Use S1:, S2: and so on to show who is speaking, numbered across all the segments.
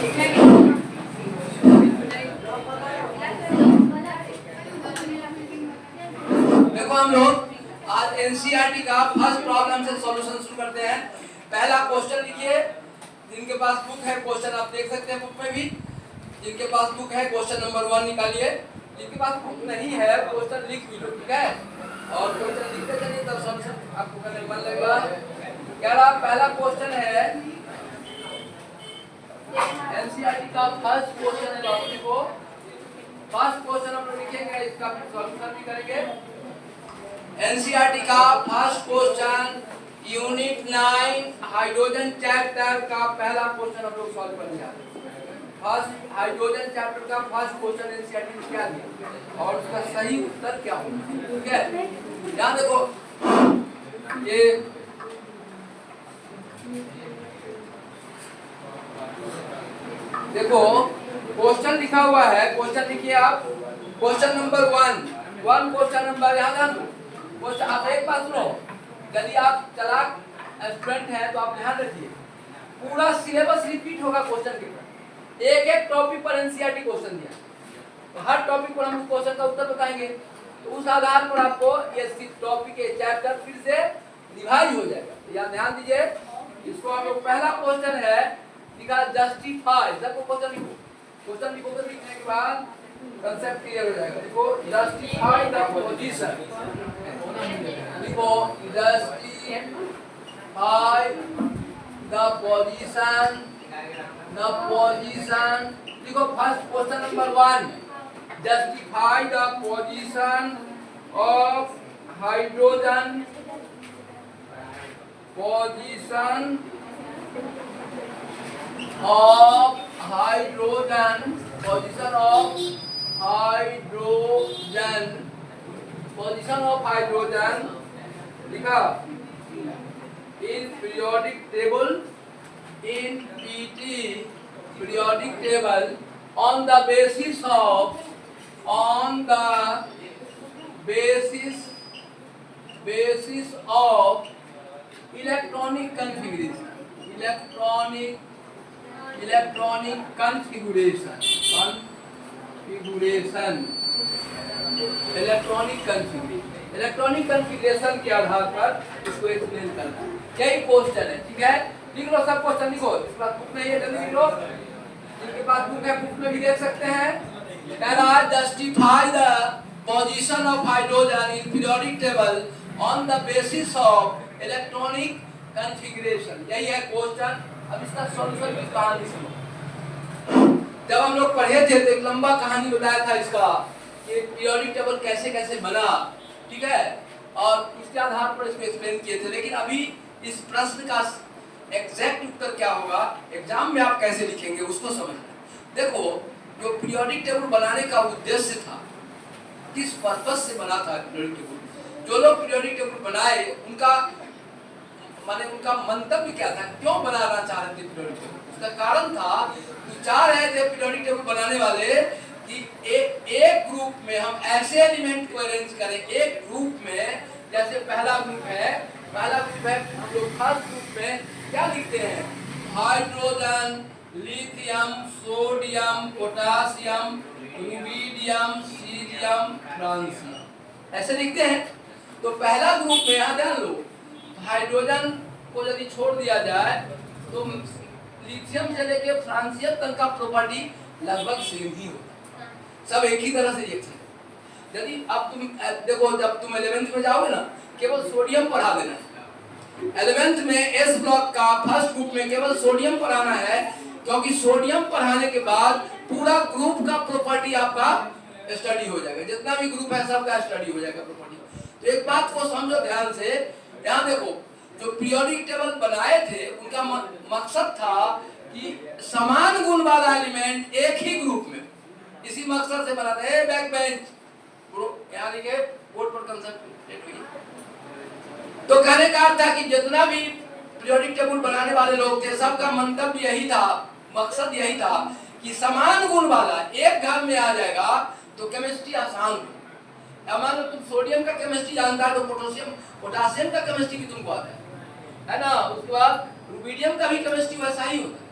S1: देखो हम लोग आज एनसीईआरटी का फर्स्ट प्रॉब्लम से सॉल्यूशन शुरू करते हैं। पहला क्वेश्चन लिखिए। जिनके पास बुक है क्वेश्चन आप देख सकते हैं बुक में भी। जिनके पास बुक है क्वेश्चन नंबर 1 निकालिए। जिनके पास बुक नहीं है क्वेश्चन लिख भी लो, ठीक है। और क्वेश्चन लिखते चलिए तब सॉल्यूशन आपको करने में मन लगेगा। कह रहा पहला क्वेश्चन है एनसीईआरटी का फर्स्ट क्वेश्चन है। लॉजिक को फर्स्ट क्वेश्चन हम लोग लिखेंगे, इसका फिर सॉल्यूशन भी करेंगे। एनसीईआरटी का first question unit 9 hydrogen chapter का पहला क्वेश्चन हम लोग सॉल्व करने जा रहे हैं। फर्स्ट हाइड्रोजन चैप्टर का फर्स्ट क्वेश्चन एनसीईआरटी ने क्या दिया और उसका सही उत्तर क्या होगा, ठीक है। ध्यान देखो, ये देखो क्वेश्चन लिखा हुआ है। क्वेश्चन लिखिए आप। क्वेश्चन नंबर 1 क्वेश्चन नंबर ध्यान क्वेश्चन आप एक बात सुनो। यदि आप चालाक स्टूडेंट हैं तो आप ध्यान रखिए, पूरा सिलेबस रिपीट होगा क्वेश्चन के ऊपर। एक एक टॉपिक पर एनसीईआरटी क्वेश्चन दिया, तो हर टॉपिक पर हम उस क्वेश्चन का उत्तर बताएंगे। तो उस आधार पर आपको ये टॉपिक के चैप्टर फिर से रिवाइज हो जाएगा। तो यहाँ ध्यान दीजिए। इसको हम लोग पहला क्वेश्चन है लिखा जस्टिफाई। सबको क्वेश्चन लिखो। क्वेश्चन लिखोगे, लिखने के बाद कंसेप्ट क्लियर हो जाएगा। देखो जस्टिफाई द पोजीशन, लिखो जस्टिफाई द पोजीशन, लिखो first question number 1 justify the position of hydrogen, position of hydrogen, position of hydrogen, position of hydrogen लिखा in periodic table, in PT periodic table on the basis of electronic configuration, electronic configuration के आधार पर इसको explain करना है। यही question है, ठीक है। लिख लो सब क्वेश्चन लिखो। इस बात बुक में ये जल्दी लिख लो। जिनके पास बुक है बुक में भी देख सकते हैं। कह रहा है justify the position of hydrogen in periodic table on the basis of electronic configuration. यही है क्वेश्चन। अब इसका सॉल्यूशन की कहानी सुनो। जब हम लोग पढ़े थे तो एक लंबा कहानी बताया था इसका कि पीरियोडिक टेबल कैसे कैसे बना, ठीक है। और इसके आधार पर इसको एक्सप्लेन किए थे। लेकिन अभी इस प्रश्न का एग्जैक्ट उत्तर क्या होगा, एग्जाम में आप कैसे लिखेंगे उसको समझना। देखो जो पीरियोडिक टेबल बनाने का उद्देश्य था, किस पर्पस से बना था पीरियोडिक टेबल, जो लोग पीरियोडिक टेबल बनाए उनका उनका मंतव्य क्या था, क्यों बनाना चाह रहे थे पीरियोडिक टेबल। उसका कारण था, चाह रहे थे पीरियोडिक टेबल बनाने वाले कि एक ग्रुप में हम ऐसे एलिमेंट को अरेंज करें। एक ग्रुप में जैसे पहला ग्रुप है हम लोग फर्स्ट ग्रुप में क्या लिखते हैं, hydrogen, lithium, sodium, potassium, rubidium, cerium, francium, ऐसे लिखते हैं। तो पहला ग्रुप में यहाँ ध्यान लो, हाइड्रोजन को यदि छोड़ दिया जाए तो लिथियम से लेके फ्रांसियम तक का प्रॉपर्टी लगभग सेम ही होता है, सब एक ही तरह से रिएक्शन। यदि अब तुम देखो, जब तुम 11th में जाओगे ना, केवल सोडियम पढ़ा देना है। 11th में एस ब्लॉक का फर्स्ट ग्रुप में केवल सोडियम पढ़ाना है, क्योंकि सोडियम पढ़ाने के बाद पूरा ग्रुप का प्रॉपर्टी आपका स्टडी हो जाएगा। जितना भी ग्रुप है सबका स्टडी हो जाएगा प्रॉपर्टी। तो एक बात को समझो ध्यान से। यहाँ देखो, जो पीरियोडिक टेबल बनाए थे उनका मकसद था कि समान गुण वाला एलिमेंट एक ही ग्रुप में, इसी मकसद से बना था। बैक बेंच यहाँ लिखे बोर्ड पर कंसेप्ट। तो कहने का अर्थ था कि जितना भी पीरियोडिक टेबल बनाने वाले लोग थे सबका मंतव्य यही था, मकसद यही था कि समान गुण वाला एक घर में आ जाएगा तो केमिस्ट्री आसान हो। मान लो तुम सोडियम का केमिस्ट्री जानता है तो पोटासियम का केमिस्ट्री भी तुमको आता है ना। उसके बाद रुबिडियम का भी केमिस्ट्री वैसा ही होता है।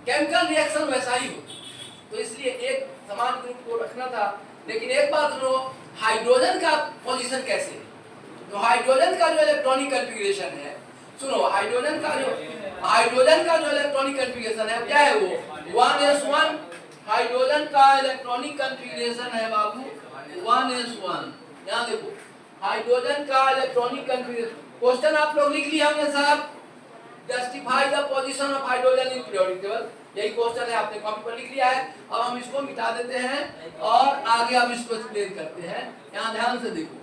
S1: केमिकल रिएक्शन वैसा ही हो, तो इसलिए एक समान ग्रुप को रखना था। लेकिन एक बात सुनो, हाइड्रोजन का पोजीशन कैसे है? तो हाइड्रोजन का जो इलेक्ट्रॉनिक कॉन्फ़िगरेशन है, सुनो, हाइड्रोजन का जो इलेक्ट्रॉनिक कॉन्फ़िगरेशन है क्या है? वो 1s1। हाइड्रोजन का इलेक्ट्रॉनिक कॉन्फ़िगरेशन है बाबू 1s1। यहाँ देखो, हाइड्रोजन का इलेक्ट्रॉनिक कॉन्फ़िगरेशन। क्वेश्चन आप लोग लिख लिया होंगे साहब, justify the position of hydrogen in periodic table. यही क्वेश्चन है, आपने कॉपी पर लिख लिया है। अब हम इसको मिटा देते हैं और आगे अब इसको एक्सप्लेन करते हैं। यहाँ ध्यान से देखो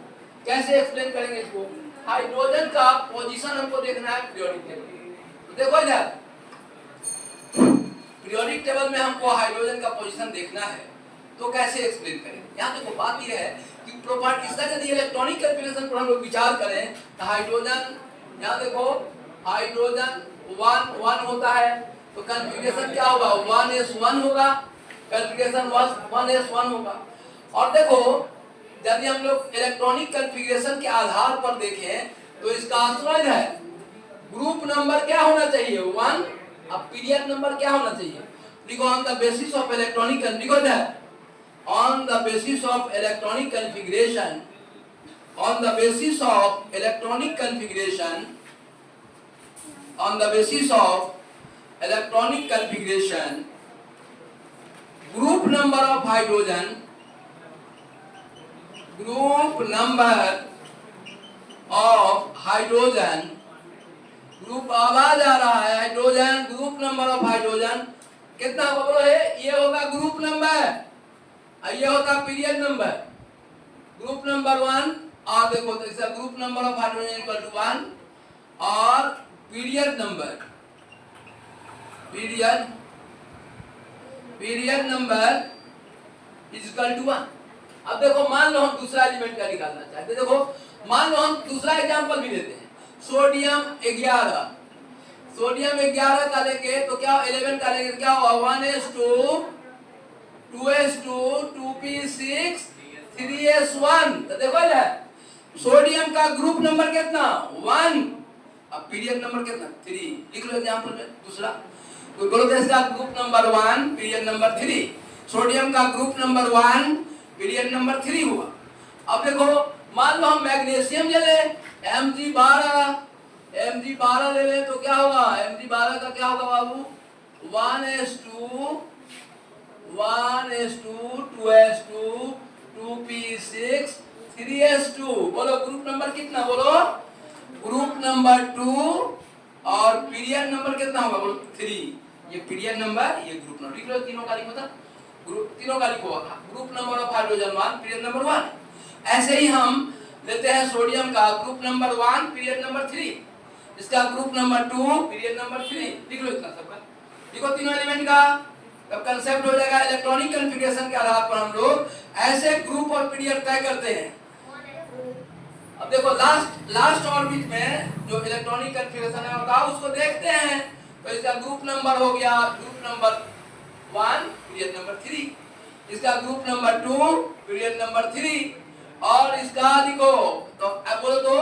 S1: कैसे एक्सप्लेन करेंगे इसको। हाइड्रोजन का पोजीशन हमको देखना है पीरियोडिक टेबल। तो देखो इधर पीरियोडिक टेबल में हमको हाइड्रोजन का पोजीशन देखना है, तो कैसे एक्सप्लेन करें? यहाँ देखो बात यह है कि प्रॉपर्टीज का यदि इलेक्ट्रॉनिक कॉन्फ़िगरेशन पर हम लोग विचार करें तो हाइड्रोजन, यहाँ देखो हाइड्रोजन 1 होता है, तो कॉन्फ़िगरेशन क्या होगा? 1s1 होगा, कॉन्फ़िगरेशन 1s1 होगा। और देखो यदि हम लोग इलेक्ट्रॉनिक कॉन्फ़िगरेशन के आधार पर देखें तो इसका आंसर है ग्रुप नंबर क्या होना चाहिए? 1। अब पीरियड नंबर क्या होना चाहिए? देखो on the basis of electronic on the basis of electronic configuration, on the basis of electronic configuration, on the basis of electronic configuration, group number of hydrogen, group number of hydrogen, group आवाज आ रहा है, hydrogen, group number of hydrogen कितना बोलो है? ये होगा group number, ये होता पीरियड नंबर, ग्रुप नंबर 1। और देखो तो इसका group number of hydrogen equal to 1 और period number is equal to 1। अब देखो मान लो हम दूसरा एलिमेंट का निकालना चाहते हैं। देखो मान लो हम दूसरा एग्जांपल भी लेते हैं, सोडियम 11। सोडियम 11 का लेंगे तो क्या 11 का लेंगे तो क्या होगा? 1s2 2s2 2p6 3s1। तो देखो इधर सोडियम का ग्रुप नंबर कितना? 1। अब पीरियड नंबर कितना? 3। लिख लो एग्जांपल में दूसरा, तो बोलो इसका group number 1 period number 3। Sodium का ग्रुप नंबर 1 पीरियड नंबर 3 हुआ। अब देखो मान लो हम मैग्नीशियम ले लें, Mg12 ले लें तो क्या होगा? Mg12 का क्या होगा बाबू? 1s2 2s2 2p6 3s2। बोलो ग्रुप नंबर कितना? बोलो ग्रुप नंबर 2 और पीरियड नंबर कितना होगा? बोलो 3। ये पीरियड नंबर, ये ग्रुप नंबर। लिख लो तीनों का लिखो था, ग्रुप तीनों का लिखो, group number of hydrogen 1 period number 1। ऐसे ही हम लेते हैं सोडियम का ग्रुप नंबर 1 पीरियड नंबर 3, इसका ग्रुप नंबर 2 पीरियड नंबर 3। लिख लो इतना सबका, लिखो तीनों एलिमेंट का। तब कंसेप्ट हो जाएगा इलेक्ट्रॉनिक कॉन्फ़िगरेशन के आधार पर हम लोग ऐसे ग्रुप और पीरियड तय करते हैं। अब देखो लास्ट ऑर्बिट में जो इलेक्ट्रॉनिक कॉन्फ़िगरेशन है होता है उसको देखते हैं। तो इसका ग्रुप नंबर हो गया ग्रुप नंबर 1 पीरियड नंबर 3, इसका ग्रुप नंबर 2 पीरियड नंबर 3 और इसका देखो तो अब बोलो तो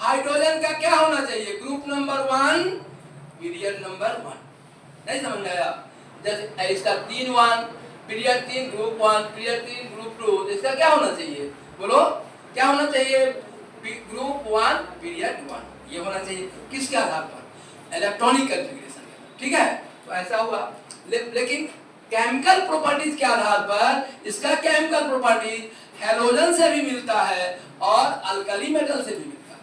S1: हाइड्रोजन का क्या होना चाहिए? Group number 1 period number 1। नहीं समझ में आया? जैसे इसका 3 पीरियड 3 ग्रुप 1 पीरियड 3 ग्रुप 2, इसका क्या होना चाहिए? बोलो क्या होना चाहिए? ग्रुप 1 पीरियड 1 ये होना चाहिए। किसके आधार पर? Electronic configuration. ठीक है, तो ऐसा हुआ। लेकिन केमिकल प्रॉपर्टीज के आधार पर इसका केमिकल प्रॉपर्टीज हैलोजन से भी मिलता है और अल्कली मेटल से भी मिलता है।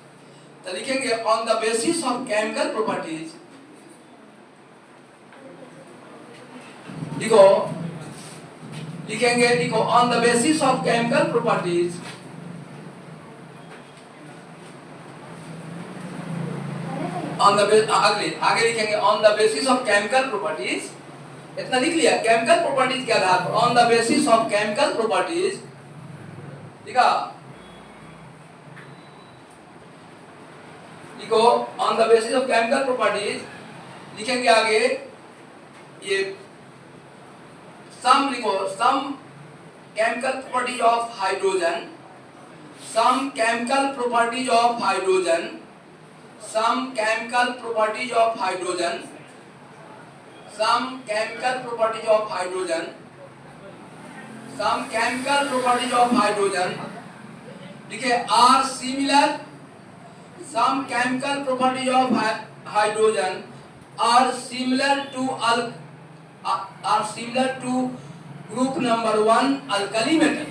S1: तो लिखेंगे on the basis of chemical properties, लिखो on the basis of chemical properties, आगे लिखेंगे on the basis of chemical properties. इतना लिख लिया, केमिकल प्रॉपर्टीज के आधार पर on the basis of chemical properties. लिखा, लिखो on the basis of chemical properties. लिखेंगे आगे ये सम, लिखो some chemical properties of hydrogen, some chemical properties of hydrogen, some chemical properties of hydrogen, some chemical properties of hydrogen, some chemical properties of hydrogen, देखिए are similar, some chemical properties of hydrogen are similar to group number 1 alkali metal,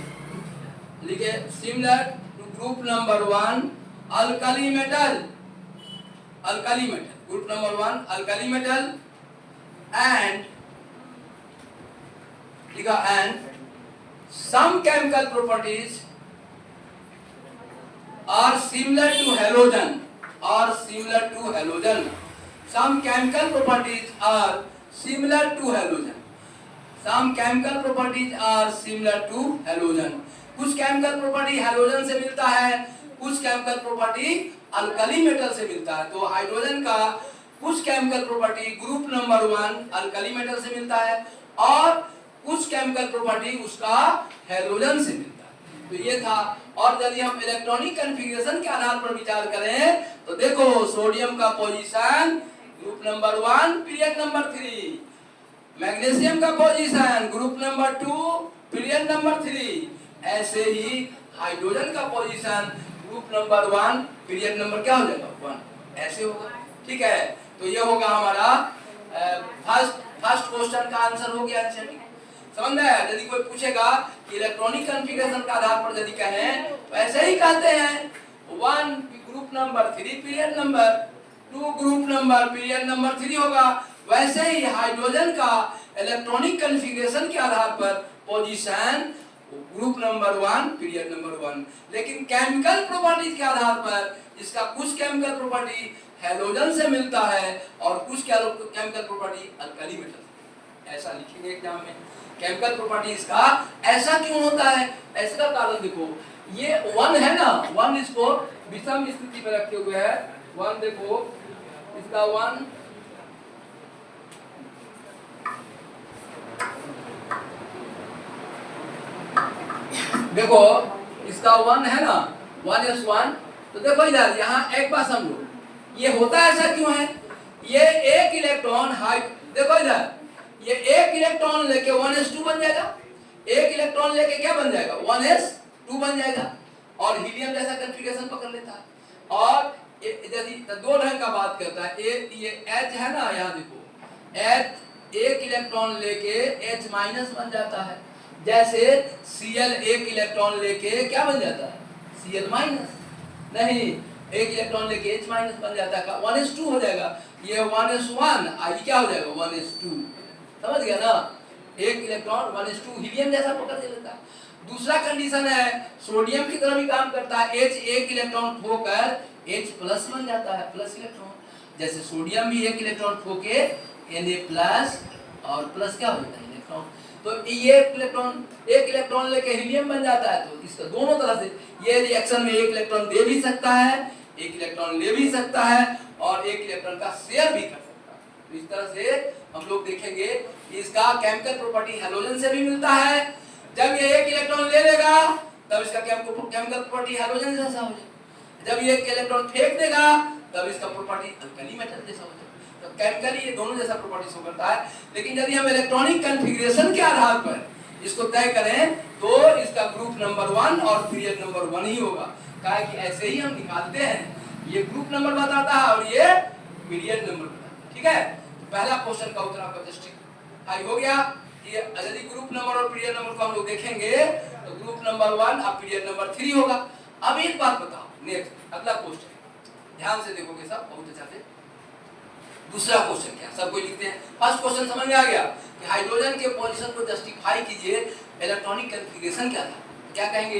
S1: लिखिए similar to group number 1 alkali metal, group number 1 alkali metal, and some chemical properties are similar to halogen, some chemical properties are similar to halogen, कुछ chemical property halogen से मिलता है, कुछ chemical property alkali metal से मिलता है। तो hydrogen का कुछ chemical property group number 1 alkali metal से मिलता है और कुछ केमिकल प्रॉपर्टी उसका हैलोजन से मिलता है। तो ये था। और यदि हम इलेक्ट्रॉनिक कॉन्फ़िगरेशन के आधार पर विचार करें तो देखो सोडियम का position group number 1 period number 3, magnesium का position group number 2 period number 3, ऐसे ही हाइड्रोजन का position group number 1 period number क्या हो जाएगा 1, ऐसे होगा। ठीक है, तो ये होगा हमारा फर्स्ट क्वेश्चन का आंसर हो गया। समझ में आया? यदि कोई पूछेगा कि इलेक्ट्रॉनिक कॉन्फ़िगरेशन के आधार पर यदि कहें तो ऐसे ही कहते हैं 1 group number 3 period number 2 group number period number 3 होगा। वैसे ही हाइड्रोजन का इलेक्ट्रॉनिक कॉन्फ़िगरेशन के आधार पर position group number 1 period number 1, लेकिन केमिकल प्रॉपर्टीज के आधार पर इसका कुछ केमिकल प्रॉपर्टी हैलोजन से मिलता है और कुछ केमिकल प्रॉपर्टी अल्कली मेटल। ऐसा लिखेंगे एग्जाम में केमिकल प्रॉपर्टीज का ऐसा क्यों होता है, ऐसे का कारण देखो, ये 1 है ना, 1 इसको विषम स्थिति में रखे हुए है। 1 देखो इसका 1 देखो इसका 1 है ना, 1s1। तो देखो इधर यहाँ एक बात समझो, ये होता ऐसा क्यों है, ये एक इलेक्ट्रॉन देखो इधर ये एक इलेक्ट्रॉन लेके 1s2 बन जाएगा, एक इलेक्ट्रॉन लेके क्या बन जाएगा 1s2 बन जाएगा और हीलियम जैसा कॉन्फ़िगरेशन पकड़ लेता है। और यदि दो ढंग का बात करता है, ये H है ना, यहाँ देखो H एक इलेक्ट्रॉन लेके H माइनस बन जाता है, जैसे Cl एक इलेक्ट्रॉन लेके क्या बन जाता है Cl माइनस, नहीं एक इलेक्ट्रॉन लेके H माइनस बन जाता है 1s2 हो जाएगा। ये 1s1 आई क्या हो जाएगा 1s2, समझ गया ना, एक इलेक्ट्रॉन 1s2 हीलियम जैसा पकड़ लेता है। दूसरा कंडीशन है सोडियम की तरह भी काम करता है, H एक इलेक्ट्रॉन खोकर H प्लस बन जाता है, प्लस इलेक्ट्रॉन, जैसे सोडियम भी एक इलेक्ट्रॉन खोके Na प्लस और प्लस क्या हो जाता है इलेक्ट्रॉन। तो ये इलेक्ट्रॉन एक इलेक्ट्रॉन लेके हीलियम बन जाता है। तो इसका दोनों तरह से ये रिएक्शन में एक इलेक्ट्रॉन दे भी सकता है, एक इलेक्ट्रॉन ले भी सकता है और एक इलेक्ट्रॉन का शेयर भी कर सकता है। तो इस तरह से हम लोग देखेंगे इसका केमिकल प्रॉपर्टी हैलोजन से भी मिलता है। जब ये एक इलेक्ट्रॉन ले लेगा तब इसका केमिकल प्रॉपर्टी हैलोजन जैसा हो जाएगा, जब ये एक इलेक्ट्रॉन फेंक देगा तब इसका प्रॉपर्टी अल्कली मेटल जैसा हो जाएगा। तो केमिकली ये दोनों जैसा प्रॉपर्टी शो करता है। लेकिन यदि हम इलेक्ट्रॉनिक कॉन्फ़िगरेशन के आधार पर इसको तय करें तो इसका ग्रुप नंबर 1 और पीरियड नंबर 1 ही होगा, काहे कि ऐसे ही हम निकालते हैं, ये ग्रुप नंबर बताता है और ये पीरियड नंबर बताता है। ठीक है, तो पहला क्वेश्चन का उत्तर आपका जस्टिक हाई हो गया। ये यदि ग्रुप नंबर और पीरियड नंबर को हम लोग देखेंगे तो ग्रुप नंबर 1 और पीरियड नंबर 3 होगा। अब एक बात बताओ, नेक्स्ट अगला क्वेश्चन ध्यान से देखोगे सब बहुत अच्छा से। दूसरा क्वेश्चन क्या, सब कोई लिखते हैं। फर्स्ट क्वेश्चन समझ में आ गया कि हाइड्रोजन के पोजीशन को जस्टिफाई कीजिए इलेक्ट्रॉनिक कॉन्फ़िगरेशन के आधार पर। क्या कहेंगे,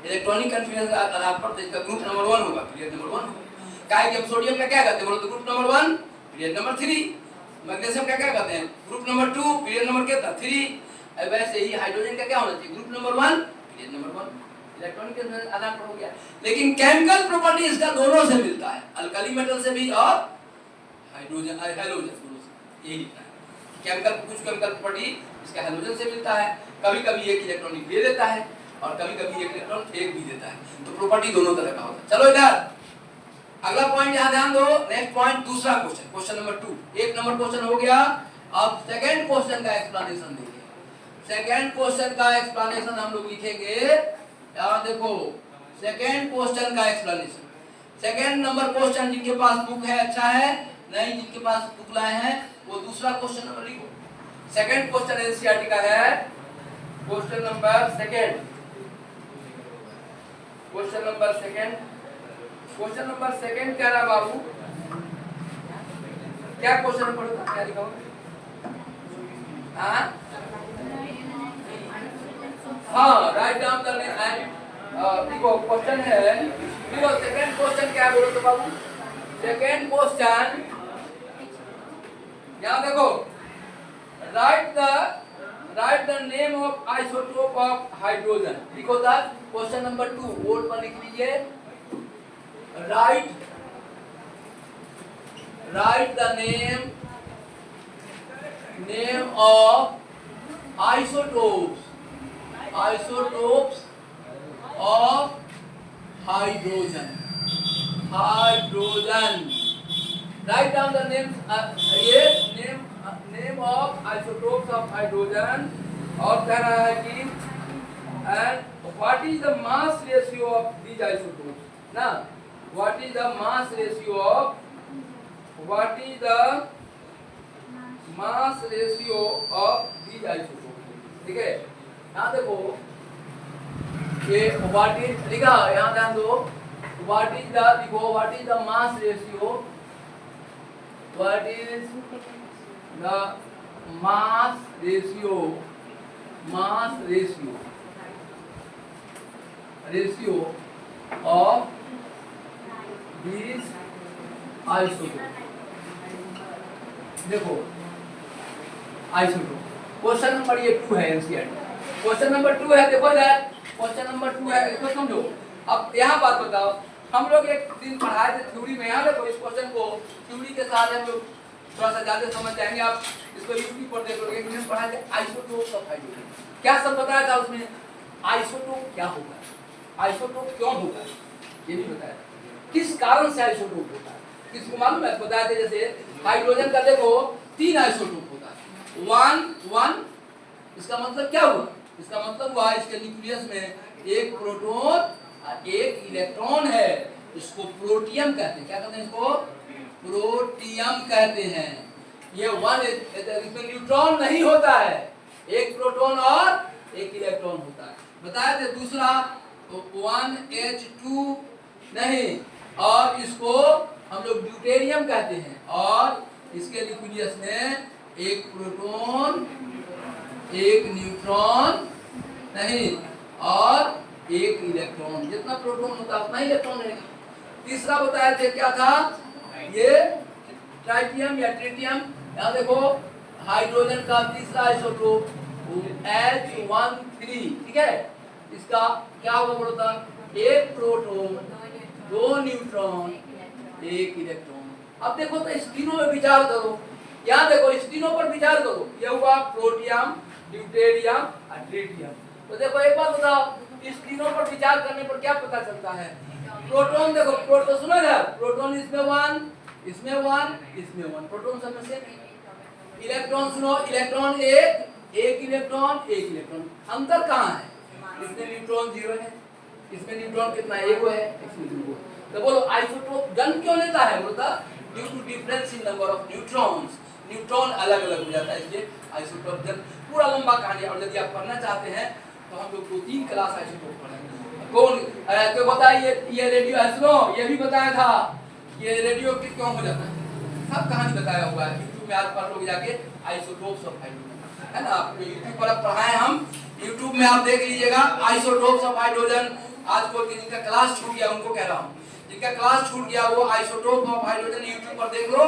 S1: इलेक्ट्रॉनिक कॉन्फ़िगरेशन के आधार पर इसका ग्रुप नंबर 1 होगा, पीरियड नंबर 1 होगा। काहे कि हम सोडियम का क्या कहते हैं बोलो तो group number 1 period number 3, magnesium का क्या कहते हैं ग्रुप नंबर 2 पीरियड नंबर कितना 3। वैसे ही हाइड्रोजन का क्या होना चाहिए group number 1 period number 1, electronic के आधार पर हो गया। लेकिन केमिकल प्रॉपर्टी इसका दोनों से मिलता है, अल्कली मेटल से भी और हाइड्रोजन हैलोजन दोनों से। यही लिखना है केमिकल, कुछ केमिकल प्रॉपर्टी इसका हैलोजन से मिलता है, कभी-कभी एक इलेक्ट्रॉन ले लेता है और कभी-कभी एक इलेक्ट्रॉन फेंक भी देता है। तो प्रॉपर्टी दोनों तरह का होता है। चलो इधर अगला पॉइंट यहां ध्यान दो। नेक्स्ट पॉइंट दूसरा क्वेश्चन, क्वेश्चन नंबर 2। एक नंबर क्वेश्चन हो गया अब सेकंड क्वेश्चन का एक्सप्लेनेशन देखिए। सेकंड क्वेश्चन का एक्सप्लेनेशन हम लोग लिखेंगे, यहाँ देखो सेकंड क्वेश्चन का एक्सप्लेनेशन। सेकंड नंबर क्वेश्चन जिनके पास बुक है अच्छा है, नहीं जिनके पास बुक लाए हैं वो दूसरा क्वेश्चन नंबर लिखो। सेकंड क्वेश्चन एनसीईआरटी का है, question number second, question number second, question number second क्या रहा बाबू, क्या क्वेश्चन नंबर क्या लिखा हुआ? हाँ write down the name and देखो क्वेश्चन है, देखो सेकंड क्वेश्चन क्या बोलो तो बाबू, सेकंड क्वेश्चन यहाँ देखो, right the name of isotope of hydrogen, लिखो था क्वेश्चन नंबर 2 बोर्ड पर लिख लीजिए। Right the name of isotopes of hydrogen, write down the name of isotopes of hydrogen। और कह रहा है कि and what is the mass ratio of these isotopes ना, what is the mass ratio of these isotopes, ठीक है। यहाँ देखो ये व्हाट इज लिखा, यहाँ ध्यान दो, what is the mass ratio, what is the mass ratio of this isotope. देखो आइसोटोप क्वेश्चन नंबर ये 2 है एनसीईआरटी, क्वेश्चन नंबर 2 है, देखो यार क्वेश्चन नंबर 2 है, इसको समझो। अब यहाँ बात बताओ, हम लोग एक दिन पढ़ाए थे थ्योरी में, यहाँ देखो इस क्वेश्चन को थ्योरी के साथ हम लोग थोड़ा सा ज्यादा समझ जाएंगे, आप इसको यूट्यूब पर देख लोगे। एक दिन पढ़ाए थे आइसोटोप ऑफ हाइड्रोजन, क्या सब बताया था उसमें, आइसोटोप क्या होगा, आइसोटोप क्यों होगा ये भी बताया, किस कारण से आइसोटोप होता है, किसको मालूम है, बताया थे। जैसे हाइड्रोजन का देखो 3 आइसोटोप होता है, 1 इसका मतलब क्या हुआ, इसका मतलब हुआ इसके न्यूक्लियस में एक प्रोटॉन और एक इलेक्ट्रॉन है, इसको प्रोटियम कहते हैं। क्या कहते हैं इसको, प्रोटियम कहते हैं। ये 1 इसमें न्यूट्रॉन नहीं होता है, एक प्रोटॉन और एक इलेक्ट्रॉन होता है, बताया थे। दूसरा 1H2 नहीं, और इसको हम लोग ड्यूटेरियम कहते हैं, और इसके न्यूक्लियस में एक प्रोटॉन एक न्यूट्रॉन नहीं और एक इलेक्ट्रॉन, जितना प्रोटॉन होता है उतना ही इलेक्ट्रॉन रहेगा। तीसरा बताया थे क्या था, ये ट्राइटियम या ट्रिटियम। यहाँ देखो हाइड्रोजन का तीसरा आइसोटोप H13, ठीक है, इसका क्या होगा बोलता, एक प्रोटॉन 2 न्यूट्रॉन 1 इलेक्ट्रॉन। अब देखो तो इस तीनों में विचार करो, यहाँ देखो इस तीनों पर विचार करो, ये हुआ प्रोटियम, ड्यूटेरियम और ट्रिटियम। तो देखो एक बात बताओ, इस तीनों पर विचार करने पर क्या पता चलता है, प्रोटॉन देखो, प्रोटॉन सुनो यार, प्रोटॉन इसमें 1 इसमें 1 प्रोटॉन सब में से। इलेक्ट्रॉन सुनो, इलेक्ट्रॉन एक इलेक्ट्रॉन, अंतर कहाँ है, इसमें न्यूट्रॉन 0 है, इसमें न्यूट्रॉन कितना 1 है, इसमें 0 है। तो बोलो आइसोटोप जन्म क्यों लेता है, बोलता due to difference in number of neutrons, neutron अलग अलग हो जाता है, इसलिए आइसोटोप जन्म। पूरा लंबा कहानी, और यदि आप पढ़ना चाहते हैं तो हम लोग 2-3 क्लास आइसोटोप पढ़ेंगे। कौन तो बताया ये रेडियो है, सुनो ये भी बताया था, ये रेडियो क्यों हो जाता है, सब कहानी बताया हुआ है यूट्यूब में, आज पढ़ लोग जाके आइसोटोप्स ऑफ हाइड्रोजन, है ना, यूट्यूब पर पढ़ाए हम, यूट्यूब में आप देख लीजिएगा आइसोटोप्स ऑफ हाइड्रोजन। आज को जिनका क्लास छूट गया उनको कह रहा हूँ, जिनका क्लास छूट गया वो आइसोटोप ऑफ हाइड्रोजन यूट्यूब पर देख लो,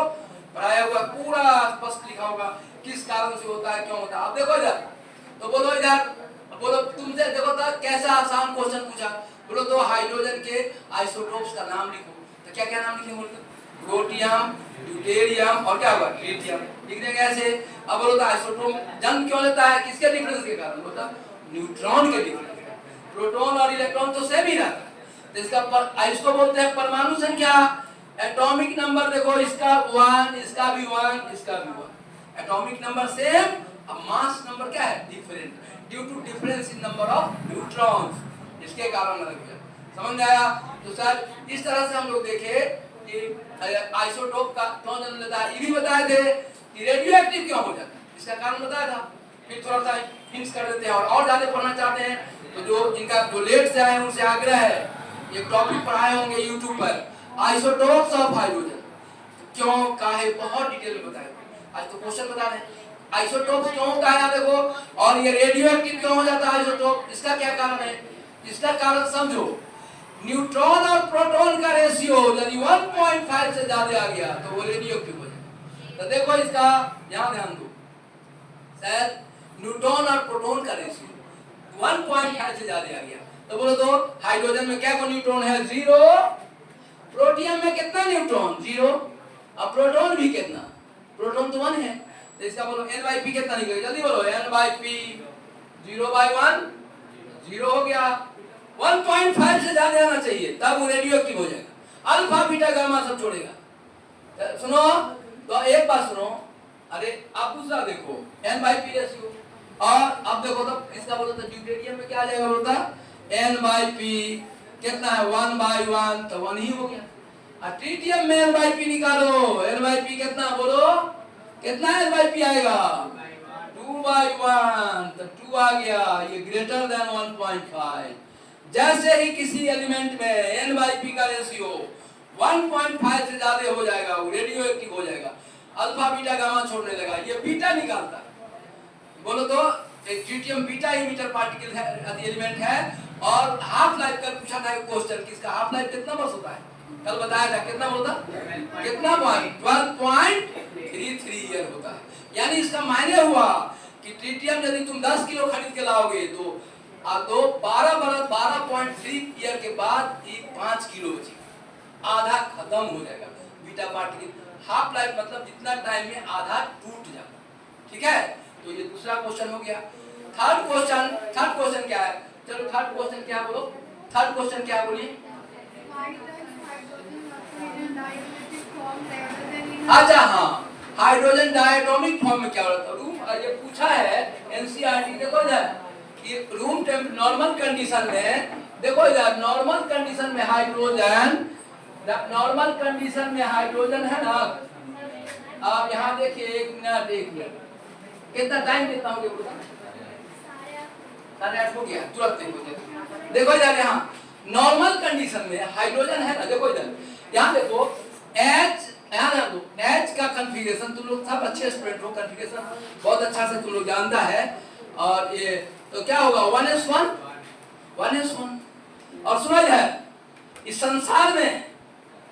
S1: पढ़ाया हुआ पूरा स्पष्ट लिखा होगा किस कारण से होता है, क्यों होता है। अब देखो इधर, तो बोलो इधर, बोलो तुमसे देखो तो कैसा आसान क्वेश्चन पूछा, बोलो तो हाइड्रोजन के आइसोटोप्स का नाम लिखो, तो क्या क्या नाम लिखेंगे, बोलते प्रोटियम, ड्यूटेरियम और क्या होगा ट्रिटियम, लिखने कैसे। अब बोलो तो आइसोटोप जन्म क्यों लेता है, किसके डिफरेंस के कारण, बोलता न्यूट्रॉन के डिफरेंस, प्रोटॉन और इलेक्ट्रॉन तो सेम ही रहता है, तो इसको बोलते हैं परमाणु संख्या, एटॉमिक नंबर। देखो इसका 1, इसका भी 1, इसका भी 1, एटॉमिक नंबर सेम, अब मास नंबर क्या है, different, due to difference in number of neutrons, इसके कारण अलग है। समझ में आया? तो सर इस तरह से हम लोग देखे कि आइसोटोप का क्यों जन्म लेता है, ये भी बताए थे कि रेडियो एक्टिव क्यों हो जाता है, इसका कारण बताया था। फिर थोड़ा सा हिंट्स कर देते हैं, और ज्यादा पढ़ना चाहते हैं तो जो इनका जो लेट से आए उनसे आग्रह है, ये टॉपिक पढ़ाए होंगे यूट्यूब पर, आइसोटोप्स ऑफ हाइड्रोजन, क्यों काहे बहुत डिटेल में बताया। आज तो क्वेश्चन बता रहे हैं आइसोटोप्स क्यों होता है, देखो, और ये रेडियो एक्टिव क्यों हो जाता है आइसोटोप, इसका क्या कारण है, इसका कारण समझो। न्यूट्रॉन और प्रोटॉन का रेशियो यदि 1.5 से ज्यादा आ गया तो वो रेडियो एक्टिव हो जाएगा। तो देखो इसका यहां ध्यान दो, शायद न्यूट्रॉन और प्रोटॉन का रेशियो 1.5 से ज्यादा आ गया तो बोलो तो हाइड्रोजन में क्या को न्यूट्रॉन है, 0, प्रोटियम में कितना न्यूट्रॉन, 0, अब प्रोटॉन भी कितना, प्रोटॉन तो 1 है, तो इसका बोलो n/p कितना निकलेगा, जल्दी बोलो, n/p 0/1 0 हो गया, 1.5 से ज्यादा आना चाहिए तब वो रेडियो एक्टिव हो जाएगा, अल्फा बीटा गामा सब छोड़ेगा। सुनो तो एक बात सुनो, अरे आप दूसरा देखो n/p रेशियो, और अब देखो तो इसका बोलो तो ड्यूटेरियम में क्या आ जाएगा, बोलता n/p कितना है, 1/1 तो 1 ही हो गया। और ट्रिटियम में n/p निकालो, n/p कितना बोलो, कितना n/p आएगा, 2/1 तो 2 आ गया, ये ग्रेटर देन 1.5। जैसे ही किसी एलिमेंट में n/p का रेशियो 1.5 से ज्यादा हो जाएगा वो रेडियो एक्टिव हो जाएगा, अल्फा बीटा गामा छोड़ने लगा, ये बीटा निकालता है। बोलो तो एक ट्रिटियम बीटा इमिटर पार्टिकल है, एलिमेंट है, और हाफ लाइफ कल पूछा था क्वेश्चन कि इसका हाफ लाइफ कितना वर्ष होता है, कल बताया था कितना बोलता, कितना 12.33 ईयर होता है। यानी इसका मायने हुआ कि ट्रिटियम यदि तुम 10 किलो खरीद के लाओगे तो 12.3 ईयर के बाद ये 5 किलो बची, आधा खत्म हो जाएगा बीटा पार्टिकल। हाफ लाइफ मतलब जितना टाइम में आधा टूट जाता, ठीक है। तो ये दूसरा क्वेश्चन हो गया। थर्ड क्वेश्चन क्या है, चलो थर्ड क्वेश्चन क्या बोलो, थर्ड क्वेश्चन क्या बोलिए, अच्छा हाँ, हाइड्रोजन डायटोमिक फॉर्म में क्या होता है, रूम ये पूछा है एनसीईआरटी, देखो इधर कि रूम टेम्प नॉर्मल कंडीशन में, देखो इधर नॉर्मल कंडीशन में हाइड्रोजन, नॉर्मल कंडीशन में हाइड्रोजन है ना, आप यहाँ देखिए, 1 मिनट कितना टाइम देता हूँ, 8:30 हो गया, तुरंत देखो इधर, यहाँ नॉर्मल कंडीशन में हाइड्रोजन है ना, देखो इधर, यहाँ देखो H, यहाँ देखो H का कॉन्फ़िगरेशन, तुम लोग सब अच्छे स्टूडेंट हो, कॉन्फ़िगरेशन बहुत अच्छा से तुम लोग जानता है, और ये तो क्या होगा 1s1 और सुनो इधर, इस संसार में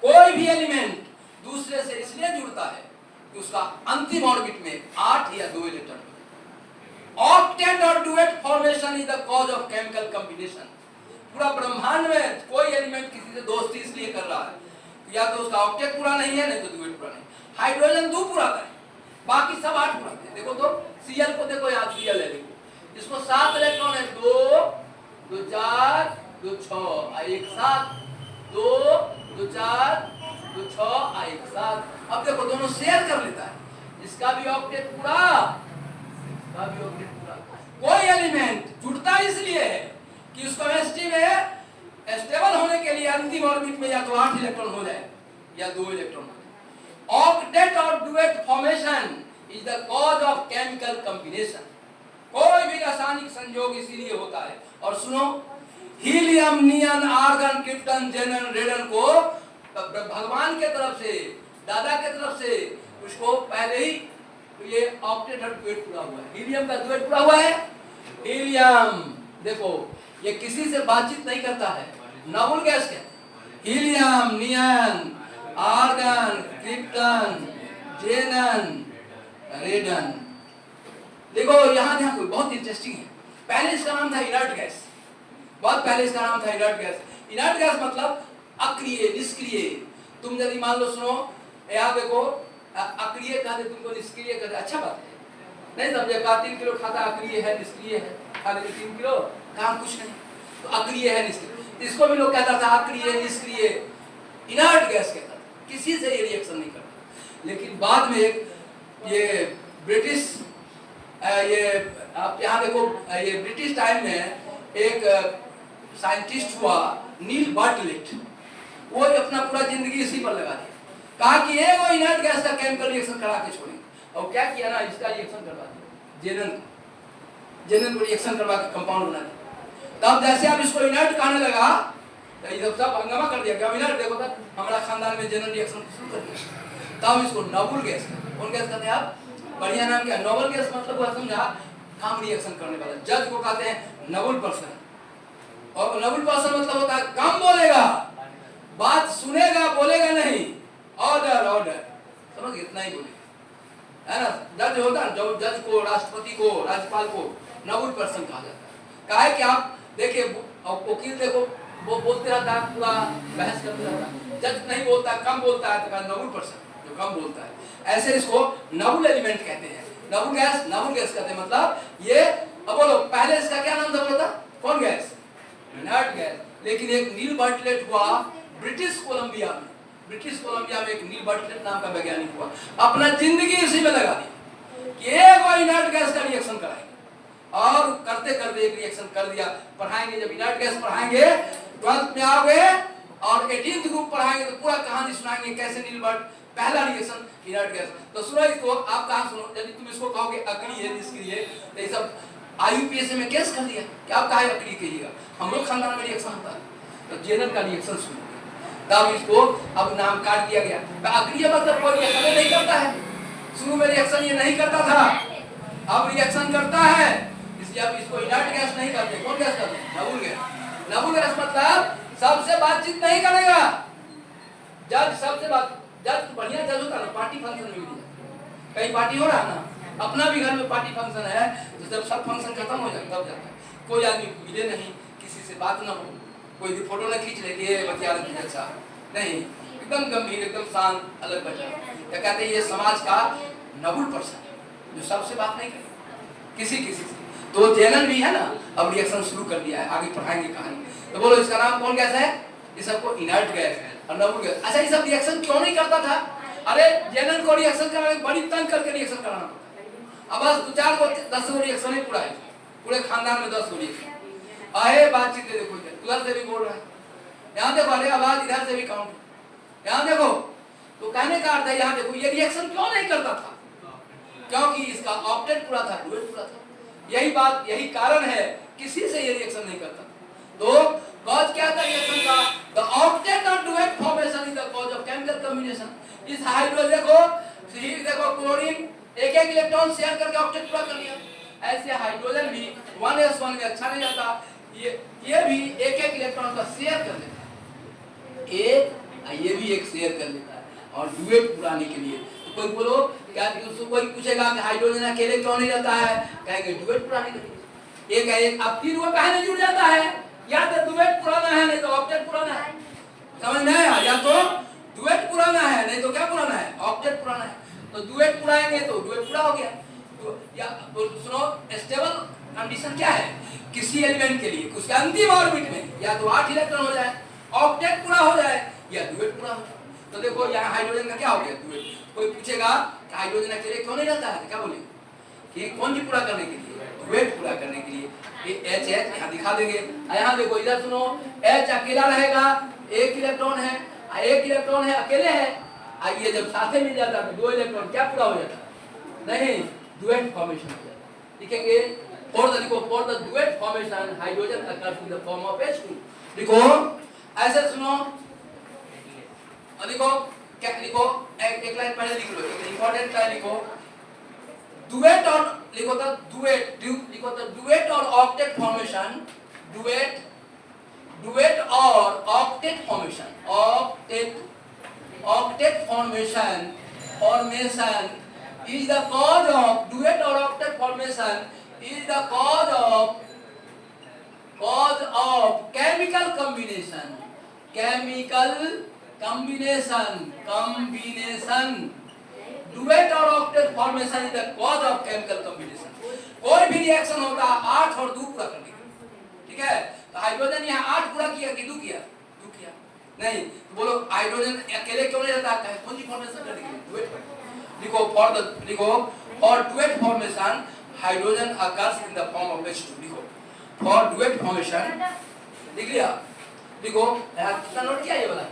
S1: कोई भी एलिमेंट दूसरे से इसलिए जुड़ता है कि उसका अंतिम ऑर्बिट में 8 या 2 इलेक्ट्रॉन, ऑक्टेट और duet formation is the cause of chemical combination. पूरा ब्रह्मांड में कोई एलिमेंट किसी से दोस्ती इसलिए कर रहा है या तो उसका ऑक्टेट पूरा नहीं है, नहीं तो डुएट पूरा नहीं। हाइड्रोजन 2 पूरा है, बाकी सब 8 पूरा है। देखो तो Cl को देखो, यहाँ Cl है, देखो इसको 7 इलेक्ट्रॉन है, 2 2 4 2 6 1 7, 2 2 4 2 6 1 7। अब देखो दोनों शेयर कर लेता है, इसका भी ऑक्टेट पूरा, इसका भी ऑक्टेट पूरा। कोई एलिमेंट जुड़ता इसलिए है कि उसको केमिस्ट्री में स्टेबल होने के लिए अंतिम ऑर्बिट में या तो 8 इलेक्ट्रॉन हो जाए या 2 इलेक्ट्रॉन हो जाए। ऑक्टेट और duet formation is the cause of chemical combination. कोई भी रासायनिक संयोग इसीलिए होता है। और सुनो, हीलियम, नियन, आर्गन, क्रिप्टन, जेनन, रेडन को भगवान के तरफ से, दादा के तरफ से उसको पहले ही तो ये ऑक्टेट और डुएट पूरा हुआ है। हीलियम का डुएट पूरा हुआ है। हीलियम देखो ये किसी से बातचीत नहीं करता है, नोबल गैस के। हीलियम, नियन, आर्गन, क्रिप्टन, जेनन, रेडन। देखो यहाँ ध्यान, बहुत इंटरेस्टिंग है। पहले इसका नाम था इनर्ट गैस, बहुत पहले इसका नाम था इनर्ट गैस। इनर्ट गैस मतलब अक्रिय, निष्क्रिय। तुम यदि मान लो, सुनो यहाँ देखो, अक्रिय कहते तुमको निष्क्रिय कहते, अच्छा बात है, नहीं समझे का 3 किलो खाता अक्रिय है, निष्क्रिय है, खाने के 3 किलो काम कुछ नहीं, तो अक्रिय है, निष्क्रिय। इसको भी लोग कहता था अक्रिय, निष्क्रिय, इनर्ट गैस कहता था, किसी से ये रिएक्शन नहीं करता। लेकिन बाद में ये ब्रिटिश ये आप यहाँ देखो, ये ब्रिटिश टाइम में एक साइंटिस्ट हुआ नील बार्टलेट, वो अपना पूरा जिंदगी इसी पर लगा दिया, कहा कि ये वो इनर्ट गैस का केमिकल रिएक्शन करा के छोड़ेंगे, और क्या किया ना, इसका रिएक्शन करवा दिया, जेनन को रिएक्शन करवा के कंपाउंड बना दिया। तब जैसे आप इसको इनर्ट कहने लगा तो ये सब हंगामा कर दिया, क्या इनर्ट देखो तब हमारा खानदान में जेनन रिएक्शन शुरू कर दिया। तब इसको नोबल गैस, कौन गैस कहते हैं आप, बढ़िया नाम क्या, नोबल गैस मतलब वो समझा, काम रिएक्शन करने वाला, जज को कहते हैं नोबल पर्सन, और नोबल पर्सन मतलब होता है कम बोलेगा, बात सुनेगा, बोलेगा नहीं, ऑर्डर ऑर्डर, समझ, इतना ही बोलेगा, है ना। जज होता है, जो जज को, राष्ट्रपति को, राज्यपाल को नोबल पर्सन कहा जाता है। कहा है कि आप देखिए, वकील देखो वो बोलते रहता है, पूरा बहस करते रहता है, जज नहीं बोलता, कम बोलता है, तो कहा नोबल पर्सन, जो कम बोलता है, ऐसे इसको नोबल एलिमेंट कहते हैं। नोबल गैस कहते हैं, मतलब ये, अब बोलो पहले इसका क्या नाम था, बोला था कौन गैस, इनर्ट गैस। लेकिन एक नील बार्टलेट हुआ ब्रिटिश कोलंबिया में एक नील बार्टलेट नाम का वैज्ञानिक हुआ, अपना जिंदगी इसी में लगा दी कि एक और इनर्ट गैस का रिएक्शन कराएंगे, और करते करते एक रिएक्शन कर दिया। पढ़ाएंगे जब इनर्ट गैस पढ़ाएंगे, 12th में आओगे और 18th ग्रुप पढ़ाएंगे तो पूरा कहानी सुनाएंगे कैसे नील बार्ट पहला रिएक्शन इनर्ट गैस। तो सुनो इसको, आप कहां सुनो, यदि तुम इसको कहोगे अकड़ी है जिसके लिए, तो ये सब आईयूपीएससी में केस कर दिया कि आप कहा अकड़ी कहिएगा, हम लोग खानदान में रिएक्शन होता है, तो जेनन का रिएक्शन सुनो, तब इसको अब नाम काट दिया गया। अकड़ी मतलब कोई रिएक्शन नहीं करता है, शुरू में रिएक्शन ये नहीं करता था, अब रिएक्शन करता है, इसलिए अब इसको इनर्ट गैस नहीं करते, कौन गैस करते हैं, नोबल गैस। नोबल गैस मतलब सबसे बातचीत नहीं करेगा, जज सबसे बात, जज बढ़िया जज होता है ना, पार्टी फंक्शन में भी कहीं पार्टी हो रहा है ना, अपना भी घर में पार्टी फंक्शन है, तो जब सब फंक्शन खत्म हो जाए तब जाता है, कोई आदमी मिले नहीं, किसी से बात ना हो, कोई फोटो ना खींच ले कि ये बतिया अच्छा नहीं, एकदम गंभीर, एकदम शांत, अलग बचा। क्या कहते हैं, ये समाज का नोबल पर्सन जो सबसे बात नहीं करे किसी से। तो जेनन भी है ना, अब रिएक्शन शुरू कर दिया है, आगे पढ़ाएंगे कहानी। तो बोलो इसका नाम कौन गैस है, ये सबको इनर्ट गैस है और नोबल गैस। अच्छा, ये सब रिएक्शन क्यों नहीं करता था, अरे जेनन को रिएक्शन कराने बड़ी तंग करके रिएक्शन कराना पड़ता है। अब बस 2-4 को 10 को रिएक्शन ही पूरा है, पूरे खानदान में 10 को रिएक्शन, अरे बातचीत देखो, उधर से भी बोल रहा है, यहाँ देखो, अरे आवाज इधर से भी काउंट, यहाँ देखो, तो कहने का अर्थ है यहाँ देखो, ये रिएक्शन क्यों नहीं करता था, क्योंकि इसका ऑक्टेट पूरा था, डुएट पूरा था। यही बात, यही कारण है किसी से ये रिएक्शन नहीं करता। तो कॉज क्या था रिएक्शन का, द ऑक्टेट और duet formation is the cause of chemical combination. इस हाइड्रोजन को देखो, क्लोरीन एक इलेक्ट्रॉन शेयर करके ऑक्टेट पूरा कर लिया, ऐसे हाइड्रोजन भी 1s1 में अच्छा नहीं जाता, ये भी एक इलेक्ट्रॉन का शेयर कर लेता है, ये भी एक शेयर कर लेता है, और डुएट पुराने के लिए। तो कोई बोलो क्या, उसको कोई पूछेगा कि हाइड्रोजन अकेले क्यों नहीं रहता है, कहेंगे डुएट पुराने के लिए। एक है, एक अब 3 को पहले जुड़ जाता है, या तो डुएट पुराना है नहीं तो ऑक्टेट पुराना है, समझ में आया, या तो डुएट पुराना है नहीं तो क्या पुराना है, ऑक्टेट पुराना है। तो डुएट पुराएंगे तो डुएट पूरा हो गया। तो या तो सुनो, स्टेबल कंडीशन क्या है किसी एलिमेंट के लिए, उसके अंतिम ऑर्बिट में या तो 8 इलेक्ट्रॉन हो जाए, ऑक्टेट पूरा हो जाए, या डुएट पूरा हो जाए। तो देखो यहाँ हाइड्रोजन का क्या हो गया, डुएट। कोई पूछेगा कि हाइड्रोजन अकेले क्यों नहीं रहता है, क्या बोलेंगे कि कौन चीज पूरा करने के लिए, डुएट पूरा करने के लिए। ये H यहाँ दिखा देंगे, यहाँ देखो, इधर सुनो, H अकेला रहेगा, 1 इलेक्ट्रॉन है, 1 इलेक्ट्रॉन है अकेले है, ये जब साथ मिल जाता है 2 इलेक्ट्रॉन क्या पूरा हो जाता है, नहीं, डुएट फॉर्मेशन हो जाता है। लिखेंगे for the duet formation hydrogen occurs in the form of H2। लिखो ऐसे, सुनो और लिखो, क्या लिखो, एक लाइन पहले लिख लो, एक इंपॉर्टेंट लाइन लिखो, डुएट और लिखो तो डुएट, लिखो तो डुएट और ऑक्टेट फॉर्मेशन, डुएट और octet formation, octet formation is the cause of duet or octet formation is the cause of chemical combination duet or octet formation is the cause of chemical combination। कोई भी reaction होता है 8 और 2 पूरा करने के, ठीक है। तो हाइड्रोजन यहाँ 8 पूरा किया कि 2 किया, 2 किया नहीं, तो बोलो हाइड्रोजन अकेले क्यों नहीं रहता है, कौन सी फॉर्मेशन करने के लिए, डुएट। लिखो For duet formation, hydrogen occurs in the form of H2. देखो, for duet formation, देख लिया? देखो, कितना नोट किया ये वाला?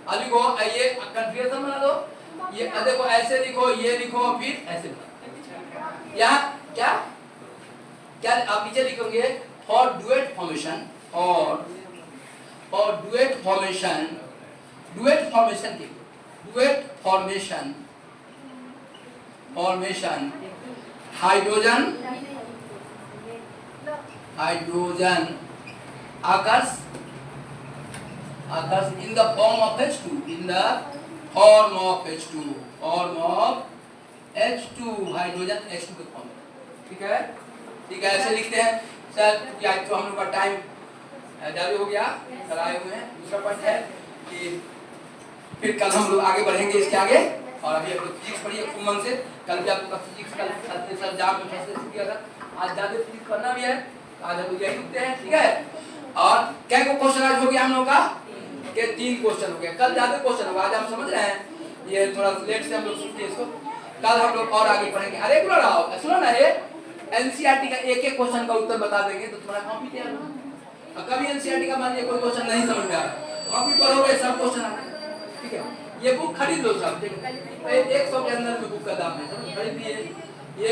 S1: अब देखो, ये कंफ्यूजन बना दो। ये देखो ऐसे लिखो, ये लिखो, फिर ऐसे लिखो। यहाँ क्या? क्या आप नीचे लिखोगे? For duet formation, और duet formation की duet formation hydrogen occurs in the form of H2 hydrogen H2 के फॉर्म में। ठीक है, ऐसे लिखते हैं सर। क्या तो हम लोग का टाइम जारी हो गया, कल आए हुए हैं। दूसरा पॉइंट है कि फिर कल हम लोग आगे बढ़ेंगे इसके आगे। और अभी आप लोग फिजिक्स पढ़िए खूब मन से। कल भी आप लोग का फिजिक्स का एग्जाम में फर्स्ट किया था। आज ज्यादा फिजिक्स पढ़ना भी है, आज हम लोग यही रुकते हैं। ठीक है, और क्या को क्वेश्चन आज हो गया हम लोग का? के 3 क्वेश्चन हो गया। कल ज्यादा क्वेश्चन होगा, आज आप समझ रहे हैं। ये थोड़ा लेट से हम लोग सुनते हैं इसको, कल हम लोग और आगे पढ़ेंगे। अरे बोलो ना, सुनो ना, ये एनसीईआरटी का एक क्वेश्चन का उत्तर बता देंगे तो तुम्हारा कॉपी तैयार होगा। कभी एनसीईआरटी का मान लीजिए कोई क्वेश्चन नहीं समझ में आ रहा, कॉपी पढ़ोगे सब क्वेश्चन आते हैं। ठीक है, ये बुक खरीद लो सब। 100 के अंदर में बुक का दाम है, खरीद लिए। ये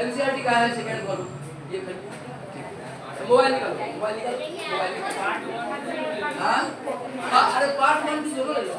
S1: एनसीईआरटी का है, सेकंड वॉल्यूम, ये खरीद। मोबाइल निकालो। हाँ, अरे पार्ट 1 2 दोनों ले लो।